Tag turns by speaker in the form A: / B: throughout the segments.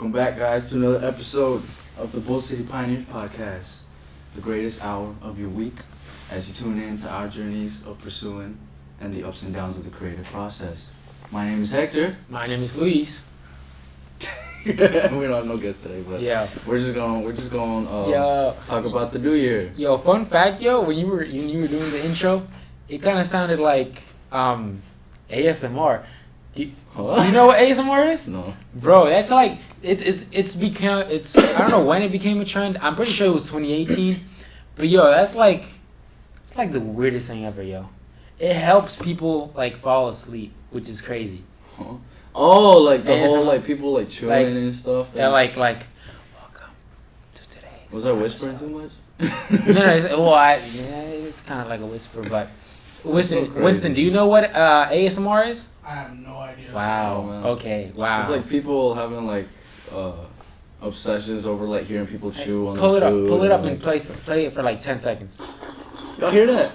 A: Welcome back, guys, to another episode of the Bull City Pioneers Podcast, the greatest hour of your week as you tune in to our journeys of pursuing and the ups and downs of the creative process. My name is Hector.
B: My name is Luis.
A: We don't have no guests today, but
B: Yeah.
A: we're just going talk about the new year.
B: Yo, fun fact, yo, when you were doing the intro, it kind of sounded like ASMR. Do you know what ASMR is?
A: No.
B: Bro, that's like it's become I don't know when it became a trend. I'm pretty sure it was 2018. But yo, it's like the weirdest thing ever, yo. It helps people like fall asleep, which is crazy.
A: Huh? Oh, like the
B: ASMR.
A: whole like people like chilling and stuff.
B: Yeah, like welcome to today's.
A: Was I whispering too much?
B: No, it's kind of like a whisper, but Winston, do you know what ASMR is?
C: I have no idea.
B: Wow.
A: man.
B: Okay. Wow.
A: It's like people having like obsessions over like hearing people chew on
B: Pull
A: their
B: it up.
A: food.
B: Pull it up and
A: like,
B: play it for like 10 seconds.
A: y'all hear that?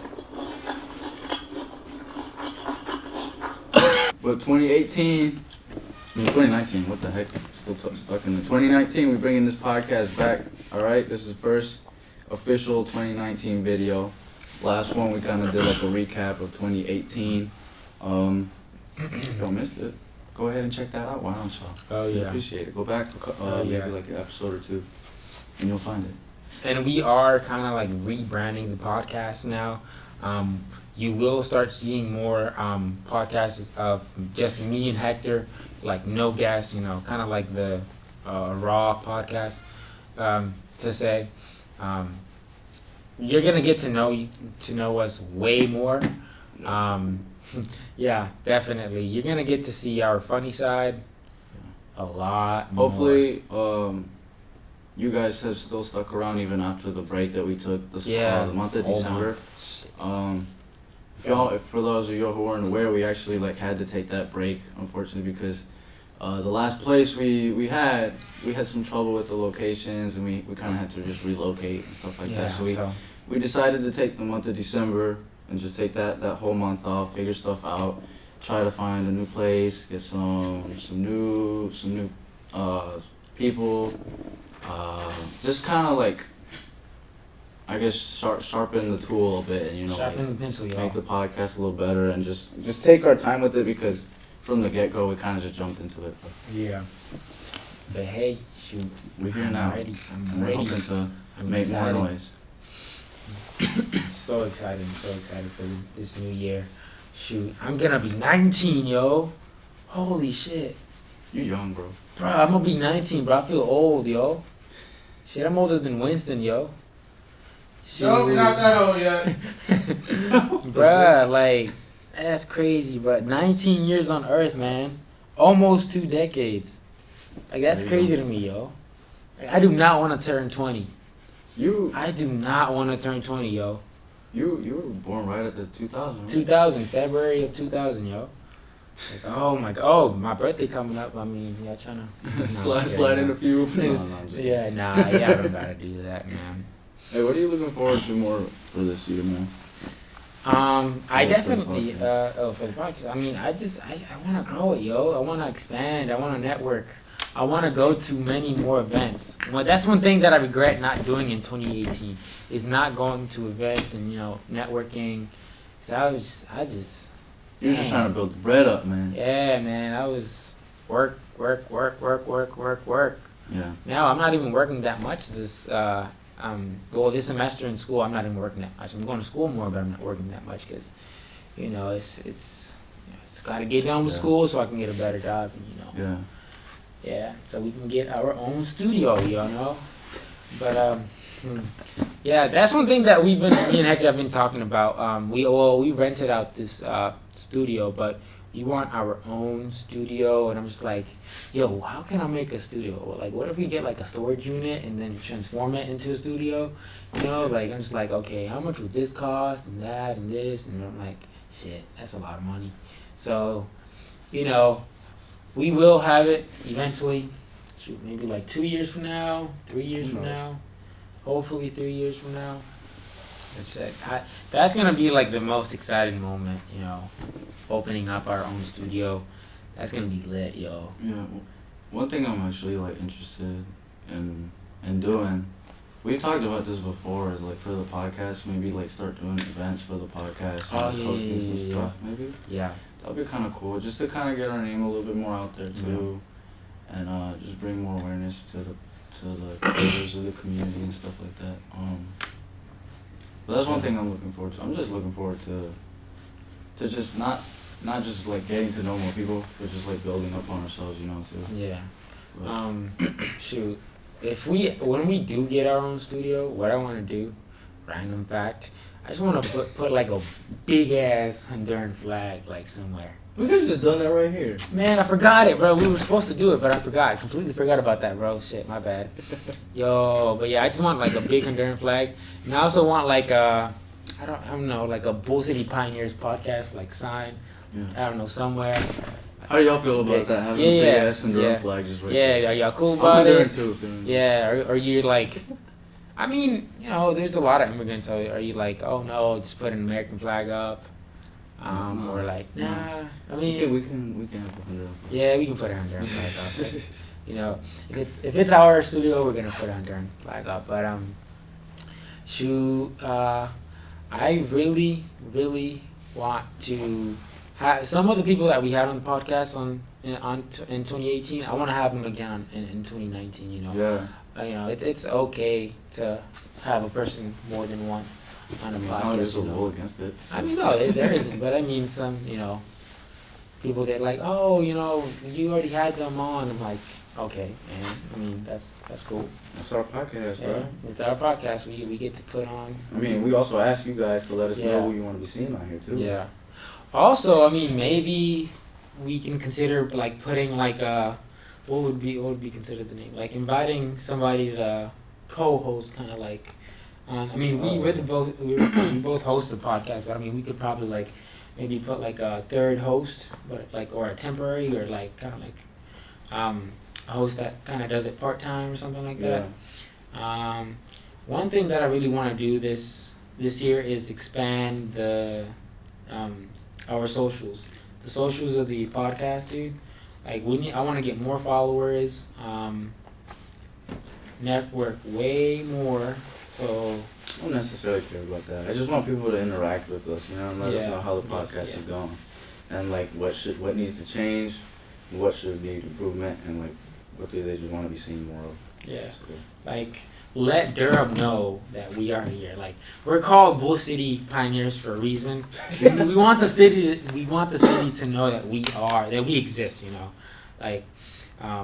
A: But 2019, what the heck? Still stuck in the 2019. We're bringing this podcast back. All right, this is the first official 2019 video. Last one we kind of did like a recap of 2018. Y'all missed it. Go ahead and check that out. Why don't y'all?
B: Oh
A: I
B: yeah.
A: appreciate it. Go back maybe like an episode or two, and you'll find it.
B: And we are kind of like rebranding the podcast now. You will start seeing more podcasts of just me and Hector, like no guests, kind of like the raw podcast, to say. You're gonna get to know us way more. Yeah, definitely. You're gonna get to see our funny side a lot more.
A: Hopefully, you guys have still stuck around even after the break that we took the month of December. For those of you who weren't aware, we actually like had to take that break, unfortunately, because the last place we had some trouble with the locations, and we kind of had to just relocate and stuff like that. So we decided to take the month of December and just take that whole month off, figure stuff out, try to find a new place, get some new people, just kind of like, I guess sharpen the tool a bit, and
B: sharpen the pencil,
A: make the podcast a little better, and just take our time with it, because from the get go we kind of just jumped into it.
B: Yeah. But hey, shoot,
A: We're here now.
B: I'm
A: We're
B: ready.
A: hoping to
B: I'm
A: make
B: excited.
A: more noise.
B: So excited for this new year. Shoot, I'm gonna be 19, yo. Holy shit.
A: You young, bro.
B: Bro, I'm gonna be 19, bro. I feel old, yo. Shit, I'm older than Winston, yo.
C: No, you're not that old yet.
B: Bruh, like, that's crazy, bro. 19 years on Earth, man. Almost 2 decades. Like, that's crazy to me, yo. Like, I do not want to turn 20. I do not want to turn 20, yo.
A: You were born right at the 2000. Right?
B: 2000, February of 2000, yo. Like, oh my god. Oh, my birthday coming up. I mean, y'all trying to...
A: slide in a few. No, I'm just
B: yeah, nah, yeah, I don't gotta do that, man.
A: Hey, what are you looking forward to more for this year, man?
B: I definitely, for the podcast, I mean, I want to grow it, yo. I want to expand. I want to network. I want to go to many more events. Well, that's one thing that I regret not doing in 2018 is not going to events and, networking. So
A: You're just trying to build the bread up, man.
B: Yeah, man. I was work.
A: Yeah.
B: Now I'm not even working that much this this semester in school. I'm not even working that much. I'm going to school more, but I'm not working that much because, it's got to get done with school so I can get a better job. And, yeah, so we can get our own studio, But yeah, that's one thing that me and Hector have been talking about. We rented out this studio, but we want our own studio, and I'm just like, yo, how can I make a studio? Like, what if we get like a storage unit and then transform it into a studio? Like, I'm just like, okay, how much would this cost, and that, and this, and I'm like, shit, that's a lot of money. So, we will have it eventually. Shoot, maybe like 2 years from now, 3 years from now, hopefully 3 years from now. That's gonna be like the most exciting moment, opening up our own studio. That's gonna be lit, yo.
A: Yeah. one thing I'm actually like interested in doing. We've talked about this before. Is like for the podcast, maybe like start doing events for the podcast, and like, hosting some stuff. Maybe.
B: Yeah.
A: That'd be kind of cool, just to kind of get our name a little bit more out there too, and just bring more awareness to the creators of the community and stuff like that. But that's one thing I'm looking forward to. I'm just looking forward to just not just like getting to know more people, but just like building up on ourselves, too.
B: Yeah.
A: But,
B: Shoot. When we do get our own studio, what I want to do, random fact, I just want to put like a big ass Honduran flag like somewhere.
A: we could have just done that right here.
B: Man, I forgot it, bro. We were supposed to do it, but I forgot. Completely forgot about that, bro. Shit, my bad. Yo, but yeah, I just want like a big Honduran flag, and I also want like I don't know, like a Bull City Pioneers podcast like sign.
A: Yeah.
B: I don't know, somewhere.
A: How do y'all feel about that? Having a big ass Honduran flag just right there.
B: Yeah, are y'all cool about it?
A: Too,
B: yeah, or you like, I mean, there's a lot of immigrants, so are you like, oh no, just put an American flag up?
A: No.
B: Or like, nah, I mean,
A: we can have a Honduran flag.
B: yeah, we can put a Honduran flag up. If it's our studio, we're gonna put a Honduran flag up. But I really, really want to have some of the people that we had on the podcast in 2018. I want to have them again in 2019.
A: Yeah.
B: It's okay to have a person more than once on a podcast.
A: It's not like there's a rule against it.
B: I mean, no, there isn't. But I mean, some people that like, oh, you already had them on. I'm like, okay, man. I mean, that's cool.
A: That's our podcast, bro.
B: Yeah, it's our podcast. We get to put on.
A: I mean, we also ask you guys to let us know who you want to be seen on here too.
B: Yeah. Also, I mean, maybe we can consider like putting like what would be considered the name? Like inviting somebody to co-host, kind of like. I mean, we both host the podcast, but I mean, we could probably like maybe put like a third host, but like or a temporary or like kind of like a host that kind of does it part time or something like that. One thing that I really want to do this year is expand the our socials, the socials of the podcast, dude. Like I want to get more followers, network way more. So
A: I don't necessarily care about that. I just want people to interact with us, and let us know how the podcast is going, and like what needs to change, what should need improvement, and like what do they just want to be seeing more of.
B: Yeah, so. Like let Durham know that we are here. Like we're called Bull City Pioneers for a reason. we want the city to know that we exist. Like I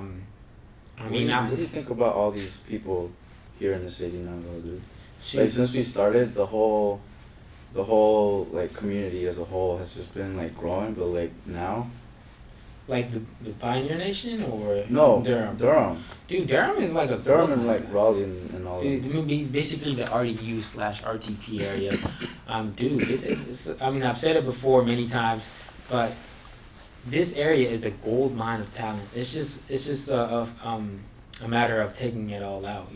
B: mean,
A: what do you think about all these people here in the city now, though, dude? Like since we started, the whole like community as a whole has just been like growing, but like now.
B: Like the Pioneer Nation or
A: no
B: Durham? Dude, Durham is like a
A: Durham and like Raleigh and all.
B: Dude, basically the RTP area. Dude, it's. I mean, I've said it before many times, but this area is a gold mine of talent. It's just a matter of taking it all out.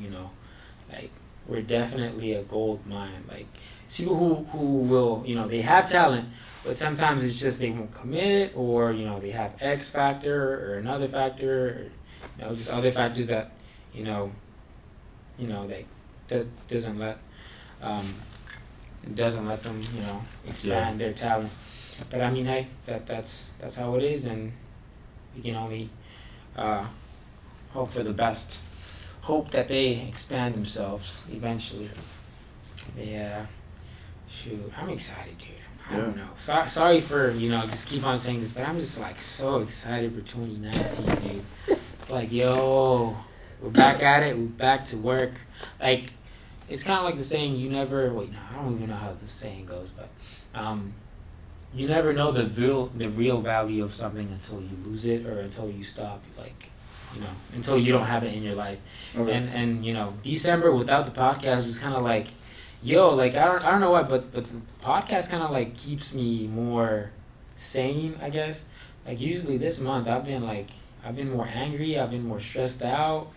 B: Like we're definitely a gold mine. Like people who will, they have talent. But sometimes it's just they won't commit, or they have X factor or another factor, or just other factors that that doesn't let them expand their talent. But I mean, hey, that's how it is, and we can only hope for the best. Hope that they expand themselves eventually. Yeah, shoot, I'm excited, dude. I don't know. Sorry for, just keep on saying this, but I'm just like so excited for 2019, dude. It's like, yo, we're back at it. We're back to work. Like, it's kind of like the saying, I don't even know how the saying goes, but you never know the real value of something until you lose it or until you stop, until you don't have it in your life. Okay. And December without the podcast was kind of like, yo, like I don't know why, but the podcast kind of like keeps me more sane, I guess. Like usually this month I've been more angry, I've been more stressed out.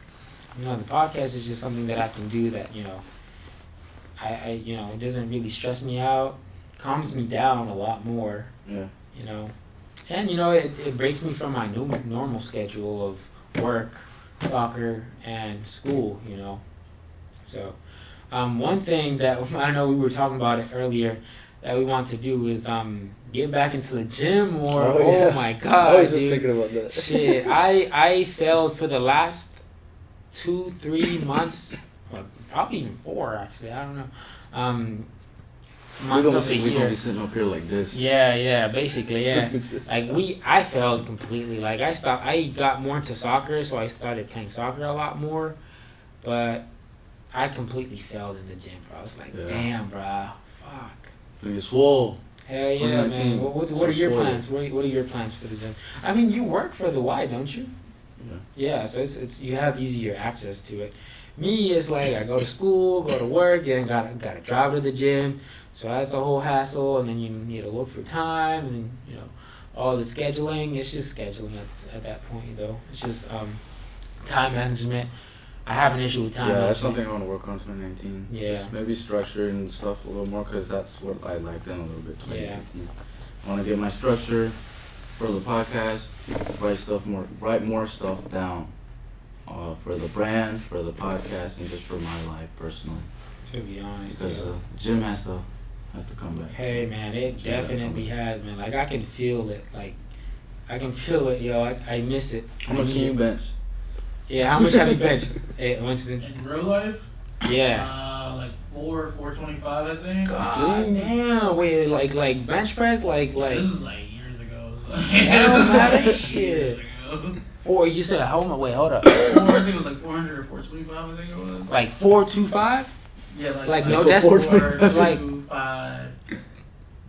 B: The podcast is just something that I can do that I it doesn't really stress me out, calms me down a lot more. Yeah. And it breaks me from my normal schedule of work, soccer, and school. You know, so one thing that I know we were talking about it earlier that we want to do is get back into the gym more. Oh my god,
A: I was just
B: dude.
A: thinking about that.
B: Shit, I failed for the last 2-3 months, or probably even 4 actually. I don't know. Months of the
A: We're gonna
B: year.
A: be sitting up here like this.
B: Yeah, basically, yeah. I failed completely. Like I got more into soccer, so I started playing soccer a lot more, but I completely failed in the gym, bro. I was like, damn, bro, fuck.
A: You swole.
B: Hell yeah, man. What are your plans? What are your plans for the gym? I mean, you work for the Y, don't you? Yeah, so it's you have easier access to it. Me, it's like I go to school, go to work, then gotta drive to the gym. So that's a whole hassle, and then you need to look for time, and then, all the scheduling. It's just scheduling at that point, though. It's just time management. I have an issue with time management.
A: That's something I want to work on 2019.
B: Yeah.
A: Just maybe structure and stuff a little more, because that's what I liked in a little bit. 2019. I want to get my structure for the podcast, write more stuff down for the brand, for the podcast, and just for my life personally.
B: To be honest,
A: because gym has to come back.
B: Hey man, it definitely has, man. Like I can feel it. Like I can feel it, yo. I miss it.
A: How much can you bench?
B: Yeah, how much have you benched? Winston?
C: In real life?
B: Yeah.
C: Like 425, I think.
B: God damn. Wait, like bench press, like.
C: This is like years ago.
B: Shit. You said how much? Wait, hold up.
C: I think it was like 400 or 425. I think it was.
B: Like 425?
C: Yeah,
B: like no decimal.
C: 425.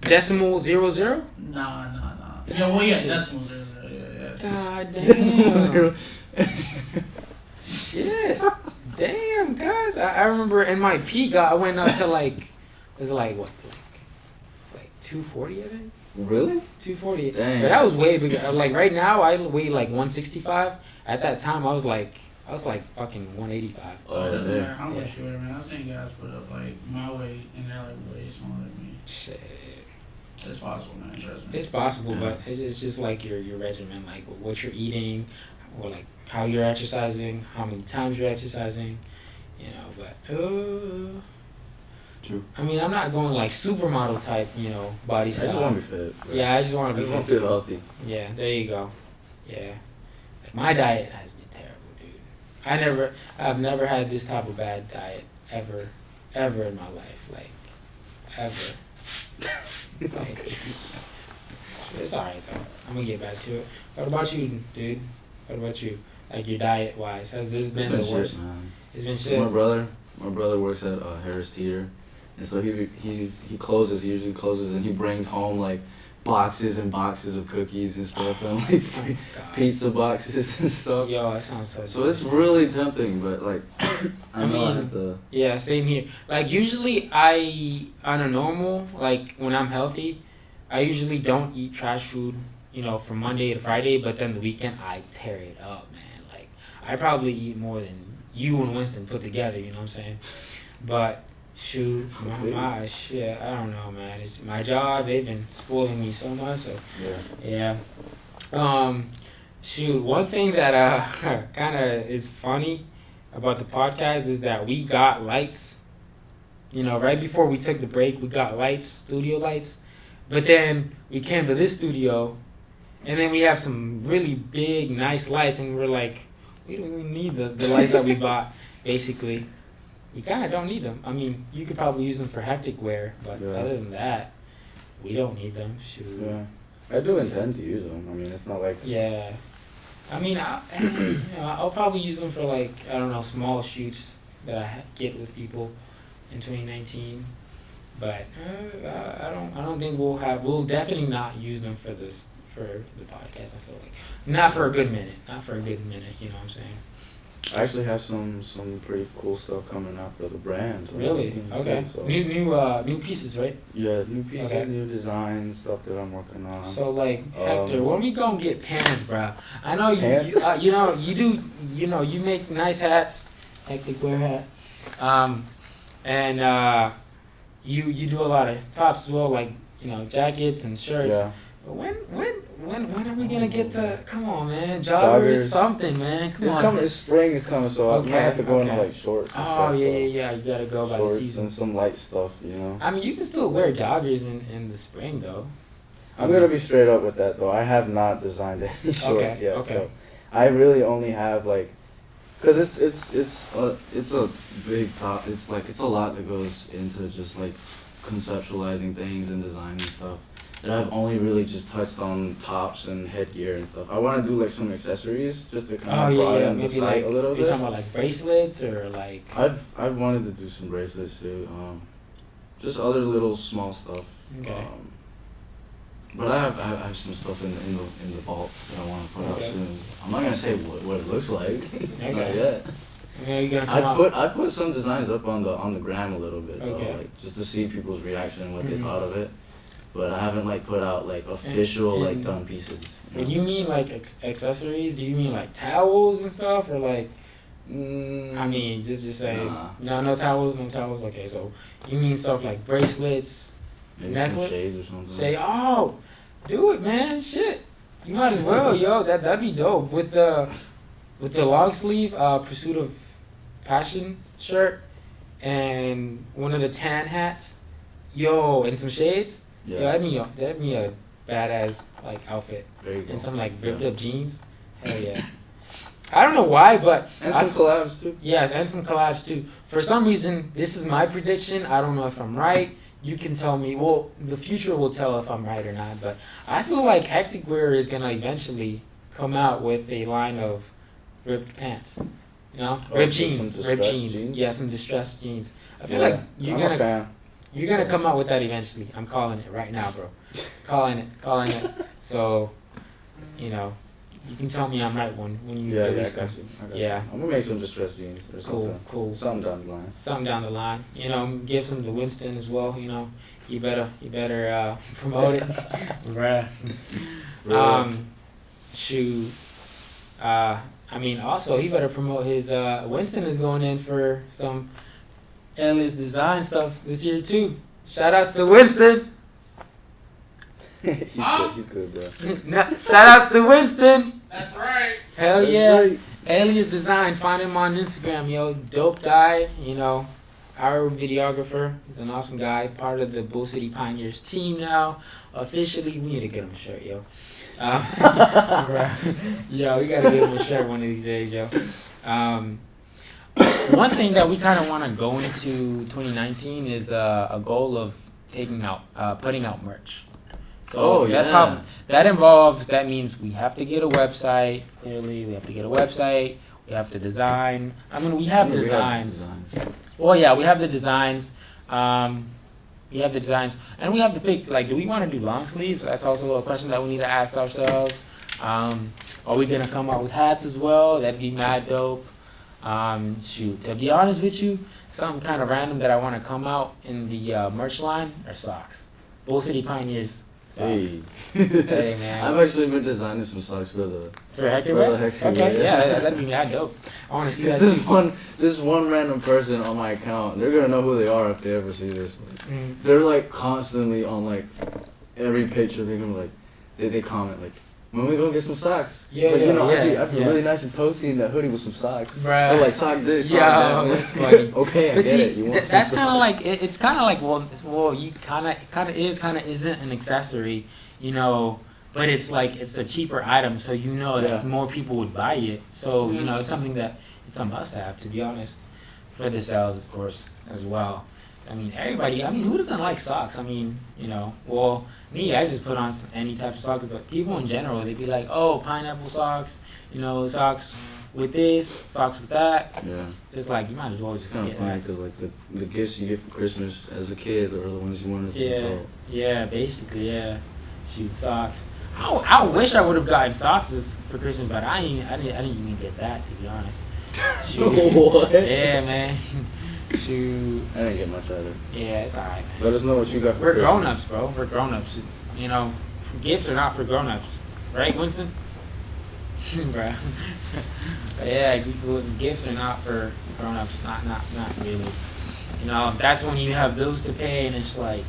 B: Decimal 00?
C: Nah. Yeah, well, yeah, decimal 00. Yeah.
B: God damn. Shit. Damn, guys. I remember in my peak, I went up to like 240, I think.
A: Really?
B: 240.
A: Dang.
B: But that was way bigger. Like right now, I weigh like 165. At that time, I was like fucking 185.
C: Oh, it doesn't matter how much you weigh, man. I've seen guys put up like my weight and they're like way smaller than me.
B: Shit.
C: It's possible, man. Trust me.
B: It's possible, but it's just like your regimen, like what you're eating, or like how you're exercising, how many times you're exercising, But
A: true.
B: I mean, I'm not going like supermodel type, body style.
A: I just want to be fit. Bro.
B: Yeah, I just want to be
A: fit healthy.
B: Yeah, there you go. Yeah, like my diet has been terrible, dude. I've never had this type of bad diet ever in my life, like ever. Like, it's alright though. I'm gonna get back to it. What about you, dude? What about you? Like your diet wise, has this been the worst?
A: Shit, man.
B: It's been shit.
A: My brother works at Harris Teeter, and so he usually closes, and he brings home like boxes and boxes of cookies and stuff, and like pizza boxes and stuff.
B: Yo, that sounds so.
A: So it's really tempting, but like I have to.
B: Yeah, same here. Like usually, on a normal, like when I'm healthy, I usually don't eat trash food, from Monday to Friday. But then the weekend, I tear it up, man. Like I probably eat more than you and Winston put together. You know what I'm saying? But shoot, my shit, I don't know, man. It's my job. They've been spoiling me so much. So yeah. Shoot, one thing that kind of is funny about the podcast is that we got lights. Right before we took the break, we got lights, studio lights. But then we came to this studio, and then we have some really big, nice lights, and we're like, we don't even need the lights that we bought, basically. We kind of don't need them. I mean, you could probably use them for hectic wear, but other than that, we don't need them. Shoot.
A: Yeah. I do intend to use them. I mean, it's not like...
B: Yeah. I mean, I'll probably use them for, like, I don't know, small shoots that I get with people in 2019. But I don't think we'll definitely not use them for the podcast, I feel like. Not for a good minute, you know what I'm saying?
A: I actually have some pretty cool stuff coming out for the brand.
B: Really? Okay.
A: So.
B: New pieces, right?
A: Yeah, new pieces, new designs, stuff that I'm working on.
B: So like Hector, when we gonna get pants, bro? I know you make nice hats, hectic wear hat, and you do a lot of tops as well, like jackets and shirts.
A: Yeah.
B: When are we gonna get the? Come on, man, joggers, something, man. Come
A: It's
B: on.
A: coming. It's spring is coming, so I might have to go into like shorts. And
B: Oh
A: stuff,
B: yeah. You gotta go by the
A: shorts
B: season.
A: and some light stuff, you know.
B: I mean, you can still wear joggers in the spring though.
A: I'm gonna be straight up with that though. I have not designed any shorts yet,
B: okay.
A: so I really only have like, cause it's a big top. It's like it's a lot that goes into just like conceptualizing things and designing stuff. And I've only really just touched on tops and headgear and stuff. I want to do like some accessories just to kind of broaden the
B: maybe
A: site
B: like
A: a little bit.
B: You're talking about like bracelets or like.
A: I've wanted to do some bracelets too. Just other little small stuff.
B: Okay.
A: But I have some stuff in the vault that I want to put out soon. I'm not gonna say what it looks like. Not yet.
B: Yeah, you're gonna come
A: I put some designs up on the gram a little bit though,
B: Okay.
A: like just to see people's reaction and what they thought of it. But I haven't like put out like official like done pieces.
B: When you mean like accessories, do you mean like towels and stuff, or like? I mean, just say no towels, no towels. Okay, so you mean stuff like bracelets,
A: maybe
B: necklace,
A: some shades or something.
B: Say, oh, do it, man. Shit, you might as well, yo. That'd be dope with the long sleeve Pursuit of Passion shirt and one of the tan hats, yo, and some shades.
A: Yeah.
B: Yo, that'd be a badass like outfit.
A: There you go.
B: And some like ripped up jeans. Hell yeah. I don't know why, but
A: and some collabs too.
B: Yes, and some collabs too. For some reason, this is my prediction. I don't know if I'm right. You can tell me. Well, the future will tell if I'm right or not. But I feel like Hectic Wear is gonna eventually come out with a line of ripped pants. You know, ripped jeans. Yeah, some distressed jeans. I feel like you're gonna come out with that eventually. I'm calling it right now, bro. calling it. So, you know, you can tell me I'm right when you release them. Yeah.
A: I'm gonna make some distressed jeans or something.
B: Cool.
A: Something down the line.
B: Something down the line. You know, give some to Winston as well. You know, you better promote it, bruh. Shoot. I mean, also he better promote his. Winston is going in for some Alias design stuff this year too. Shout outs to Winston.
A: He's good, bro.
B: Shout outs to Winston.
C: That's right.
B: Hell yeah. Right. Alias Design. Find him on Instagram, yo. Dope guy, you know. Our videographer. He's an awesome guy. Part of the Bull City Pioneers team now. Officially, we need to get him a shirt, yo. Yo, we gotta get him a shirt one of these days, yo. One thing that we kind of want to go into 2019 is a goal of putting out merch. So that means we have to get a website. Clearly, we have to get a website. We have to design. I mean, we have designs. Well, yeah, we have the designs. And we have to pick. Like, do we want to do long sleeves? That's also a question that we need to ask ourselves. Are we gonna come out with hats as well? That'd be mad dope. To be honest with you, something kind of random that I want to come out in the merch line are socks. Bull City Pioneers socks. Hey man,
A: I've actually been designing some socks for
B: Hector Wear? Okay, yeah, that'd be mad dope. I want to see that.
A: This one random person on my account, they're gonna know who they are if they ever see this. They're like constantly on like every picture. They're gonna like they comment like, when we gonna get some socks?
B: Yeah,
A: it's like,
B: yeah,
A: I feel really nice and toasty in that hoodie with some socks.
B: Bruh.
A: They're like, sock this, sock
B: that.
A: That's
B: funny.
A: Okay, I get it. You want
B: that's kind of like it's kind of like well, you kind of isn't an accessory, you know, but it's like it's a cheaper item, so you know that more people would buy it. So you know, it's something that it's a must-have, to be honest, for the sales, of course, as well. I mean, everybody. I mean, who doesn't like socks? I mean, you know, well, me, I just put on any type of socks, but people in general, they'd be like, oh, pineapple socks, you know, socks with this, socks with that.
A: Yeah.
B: Just like, you might as well just get
A: funny because like the gifts you get for Christmas as a kid are the ones you wanted as an adult.
B: Yeah, basically, yeah. Shoot, socks. I wish I would have gotten socks for Christmas, but I didn't even get that, to be honest. Shoot.
A: What?
B: Yeah, man. Shoot.
A: I didn't get much either.
B: Yeah, it's alright, man.
A: Let us know what you got for
B: We're
A: Christmas.
B: grown-ups, bro. We're grown-ups. You know, gifts are not for grown-ups. Right, Winston? Bro. Yeah, gifts are not for grown-ups. Not really. You know, that's when you have bills to pay and it's just like,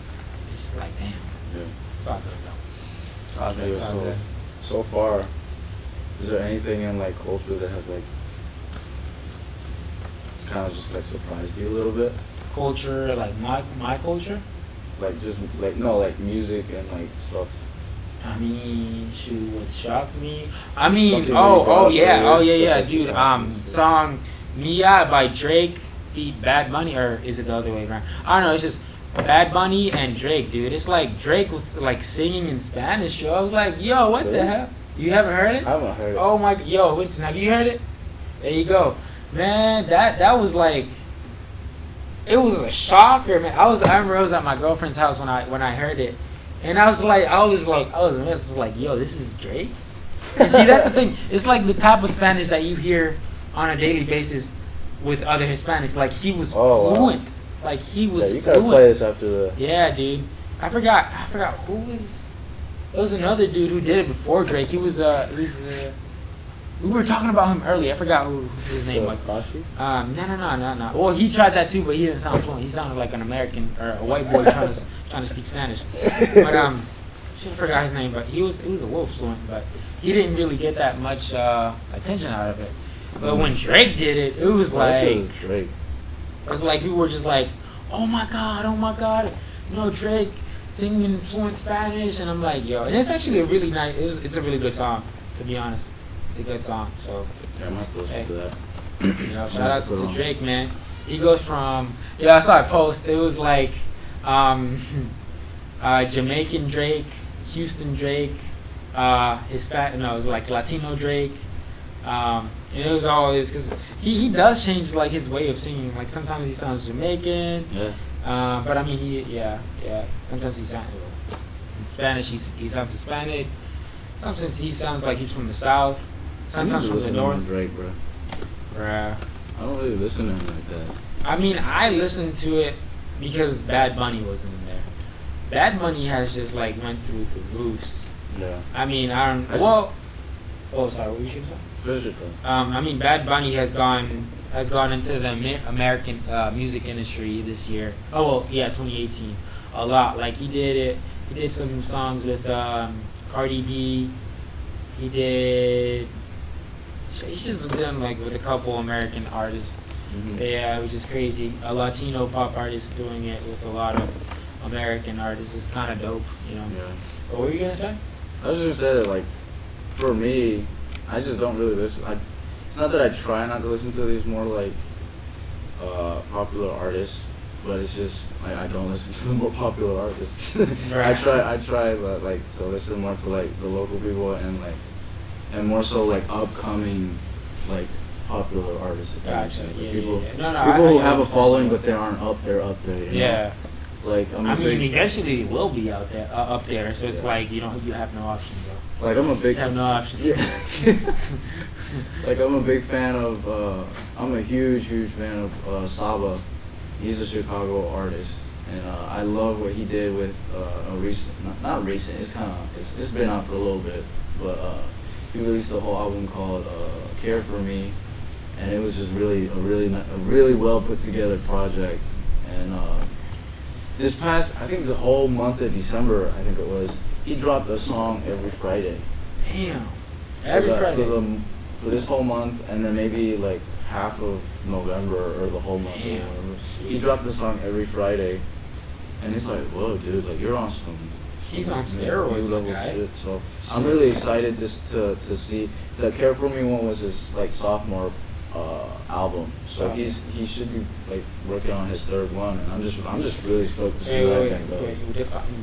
B: damn.
A: Yeah.
B: It's all good, though. all good. It's all good.
A: So far, is there anything in like culture that has like kind of just like surprised you a little bit?
B: Culture, like my culture.
A: Like just like no, like music and like stuff.
B: I mean, shoot, what shocked me? I mean,
A: Something that you brought up
B: yeah,
A: earlier,
B: dude.
A: that
B: Song Mia by Drake feat Bad Bunny, or is it the other way around? I don't know. It's just Bad Bunny and Drake, dude. It's like Drake was like singing in Spanish. Yo, I was like, yo, what the hell? You haven't heard it?
A: I haven't heard it.
B: Oh my, yo, Winston, have you heard it? There you go, man. That was like, it was a shocker, man. I remember I was at my girlfriend's house when I heard it, and I was like, yo, this is Drake. And see, that's the thing. It's like the type of Spanish that you hear on a daily basis with other Hispanics. Like he was fluent. Wow. Like he was
A: you
B: fluent.
A: gotta play this after the.
B: Yeah, dude. I forgot who was. There was another dude who did it before Drake. He was we were talking about him earlier. I forgot who his name was. No. Well, he tried that too, but he didn't sound fluent. He sounded like an American or a white boy trying to speak Spanish. But should have forgot his name. But he was a little fluent, but he didn't really get that much attention out of it. But when Drake did it, it was like
A: Drake.
B: It was like people were just like, oh my god, you know, Drake singing in fluent Spanish, and I'm like, yo, and it's actually a really nice. It's a really good song, to be honest. It's a good song. So
A: yeah, I'm gonna have to listen to that.
B: You know, shout outs to Drake, man. He goes from I saw a post. It was like Jamaican Drake, Houston Drake, Hispanic. No, it was like Latino Drake. And it was always because he does change like his way of singing. Like sometimes he sounds Jamaican.
A: Yeah.
B: But I mean, sometimes he sounds in Spanish. He sounds Hispanic. Sometimes he sounds like he's from the South. Sometimes from the North.
A: Drake, bro.
B: Bruh.
A: I don't really listen to him like that.
B: I mean, I listened to it because Bad Bunny wasn't in there. Bad Bunny has just like went through the roofs.
A: Yeah.
B: I mean, I don't. Well. Oh, sorry. What were you saying? I mean, Bad Bunny has gone into the American music industry this year. Oh well, yeah, 2018, a lot. Like he did some songs with Cardi B. He's just done like with a couple American artists. Mm-hmm. Yeah, which is crazy. A Latino pop artist doing it with a lot of American artists is kind of dope, you know.
A: Yeah.
B: What were you gonna say?
A: I was just gonna say that, like, for me, I just don't really listen. It's not that I try not to listen to these more like popular artists, but it's just like I don't listen to the more popular artists.
B: Right.
A: I try like to listen more to like the local people and more so like upcoming like popular artists.
B: Gotcha.
A: Like,
B: Yeah,
A: people
B: yeah.
A: people who have a following but they aren't up there. You know?
B: Yeah.
A: Like
B: I mean, eventually it will be out there, up there. So it's like you have no option, bro.
A: Like I'm a big.
B: You have no option.
A: Yeah. Like I'm a big fan of. I'm a huge fan of Saba. He's a Chicago artist, and I love what he did with a recent. Not recent. It's been out for a little bit, but he released a whole album called "Care for Me," and it was just a really well put together project, and. This past, I think the whole month of December, I think it was, he dropped a song every Friday.
B: Damn. Every Friday?
A: For this whole month, and then maybe like half of November or the whole month.
B: Damn.
A: He dropped a song every Friday, and it's like, whoa, dude, like you're on some.
B: He's on steroids,
A: level shit. So I'm really excited just to see. The Care for Me one was his like sophomore album, so he should be like working on his third one, and I'm just really stoked to see that thing go.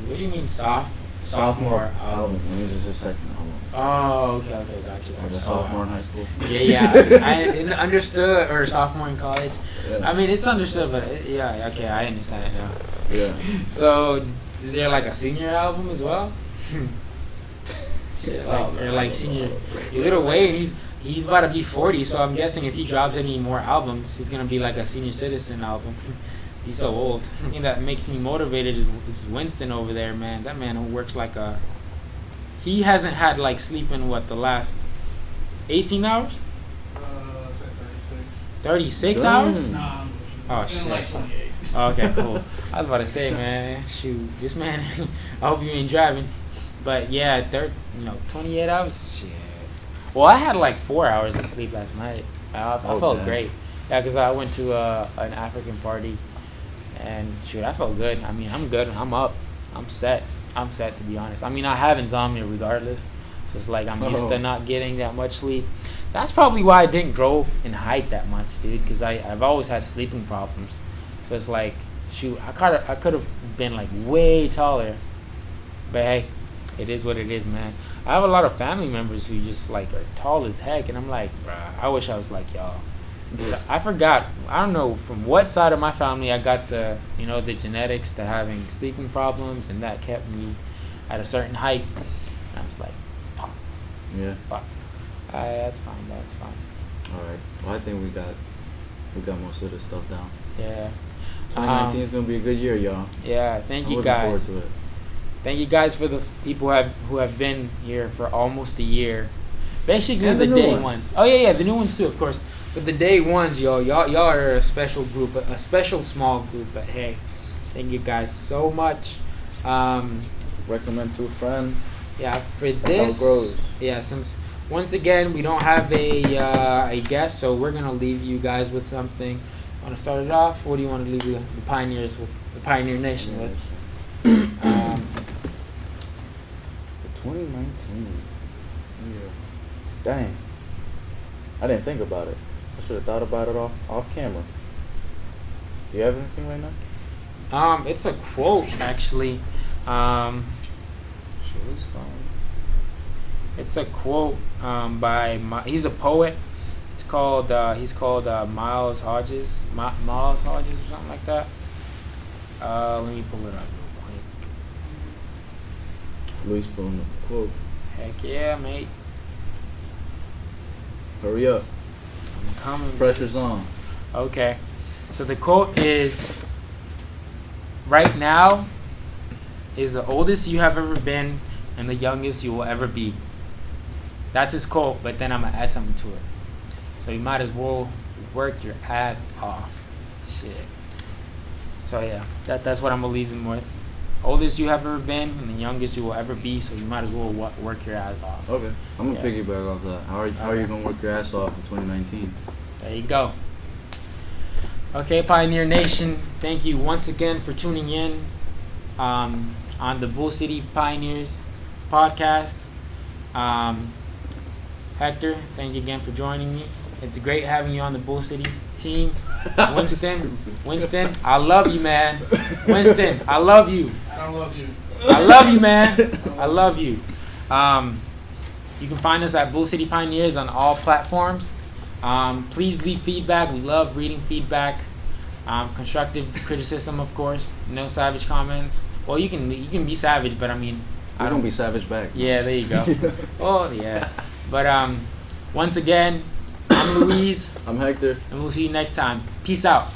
B: What do you mean sophomore album?
A: It was his second album.
B: Oh, okay, gotcha.
A: Like a sophomore in high school.
B: Yeah. I understood, or sophomore in college.
A: Yeah.
B: I mean, it's understood, but yeah, okay, I understand it now.
A: Yeah.
B: So, is there like a senior album as well? Shit, like senior. Little Wayne, he's about to be 40, so I'm guessing if he drops any more albums, he's gonna be like a senior citizen album. He's so old. The thing that makes me motivated is Winston over there, man. That man who works like a. He hasn't had like sleep in the last 18 hours? 36 hours?
C: Nah,
B: Oh
C: it's
B: shit.
C: like 28.
B: Oh, okay, cool. I was about to say, man, shoot, this man. I hope you ain't driving. But yeah, 28 hours. Shit. Well, I had like 4 hours of sleep last night. I felt
A: damn.
B: great. Yeah, because I went to an African party, and shoot, I felt good. I mean, I'm good. I'm up. I'm set. I'm set, to be honest. I mean, I have insomnia regardless, so it's like I'm used to not getting that much sleep. That's probably why I didn't grow in height that much, dude. Because I've always had sleeping problems. So it's like, shoot, I could have been like way taller, but hey, it is what it is, man. I have a lot of family members who just like are tall as heck, and I'm like, bruh, I wish I was like y'all. I forgot. I don't know from what side of my family I got the genetics to having sleeping problems, and that kept me at a certain height. And I was like, pop,
A: Yeah.
B: pop. That's fine. That's fine.
A: All right. Well, I think we got most of the stuff down.
B: Yeah.
A: 2019 is gonna be a good year, y'all.
B: Yeah. Thank
A: I'm
B: you
A: looking
B: guys.
A: forward to it.
B: Thank you guys for the people who have been here for almost a year. Basically,
A: And
B: the
A: the new
B: day
A: ones.
B: ones. Oh yeah, the new ones too, of course. But the day ones, y'all are a special group, a special small group. But hey, thank you guys so much.
A: Recommend to a friend.
B: Yeah, for
A: That's
B: this.
A: how it grows.
B: Yeah, since once again we don't have a guest, so we're gonna leave you guys with something. Want to start it off? What do you want to leave the pioneers with? The Pioneer Nation with?
A: 2019. Yeah. Dang. I didn't think about it. I should have thought about it off camera. Do you have anything right now?
B: It's a quote actually. It's a quote by he's a poet. It's called he's called Miles Hodges, Miles Hodges or something like that. Let me pull it up real quick.
A: Luis pulling up a quote.
B: Heck yeah, mate.
A: Hurry up.
B: I'm coming.
A: Pressure's on.
B: Okay. So the quote is, right now is the oldest you have ever been and the youngest you will ever be. That's his quote, but then I'm going to add something to it. So you might as well work your ass off. Shit. So yeah, that's what I'm going to leave him with. Oldest you have ever been and the youngest you will ever be, so you might as well work your ass off.
A: Okay. I'm going to
B: Yeah.
A: piggyback off that. How are you going to work your ass off in 2019?
B: There you go. Okay, Pioneer Nation, thank you once again for tuning in on the Bull City Pioneers podcast. Hector, thank you again for joining me. It's great having you on the Bull City team. Winston, I love you, man. Winston, I love you.
C: I don't love you.
B: I love you, man. I love you. You can find us at Bull City Pioneers on all platforms. Please leave feedback. We love reading feedback. Constructive criticism, of course. No savage comments. Well, you can be savage, but I mean,
A: I don't be savage back.
B: yeah, there you go. Oh yeah. But once again, I'm Louise,
A: I'm Hector.
B: and we'll see you next time. Peace out.